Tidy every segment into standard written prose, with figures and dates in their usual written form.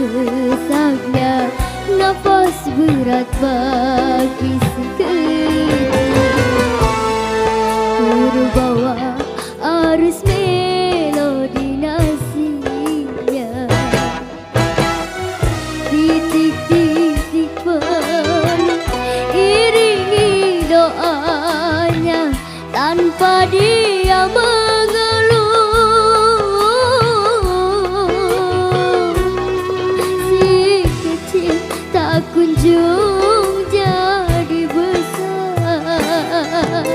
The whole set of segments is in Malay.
sesaknya nafas berat bagi sekelilingku, terbawa arus melodi nasinya, titik-titik peluh iringi doanya tanpa dia mengeluh. Si kecil tak kunjung jadi besar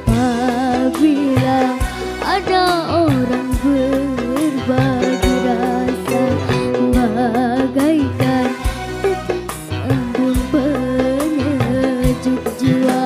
apabila ada orang berbagi rasa, bagaikan tetes embun penyejuk jiwa.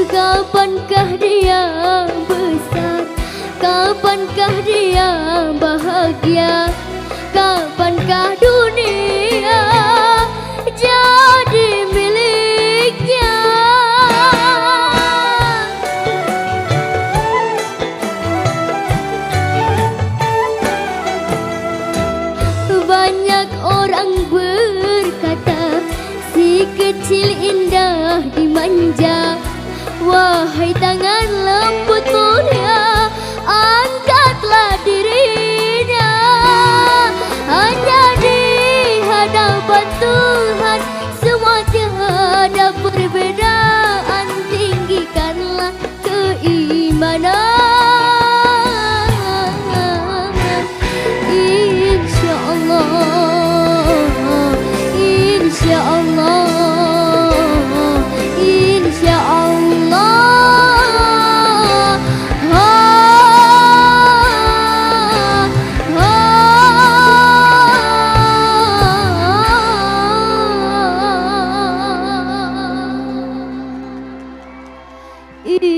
Kapankah dia besar? Kapankah dia bahagia? Kapankah dunia jadi miliknya? Banyak orang berkata si kecil indah dimanja. Wahai tangan lembut mulia, angkatlah dirinya. Hanya di hadapan Tuhan semua tiada perbedaan. Tinggikanlah keimanan. Insyaallah, insyaallah, insyaallah. Insya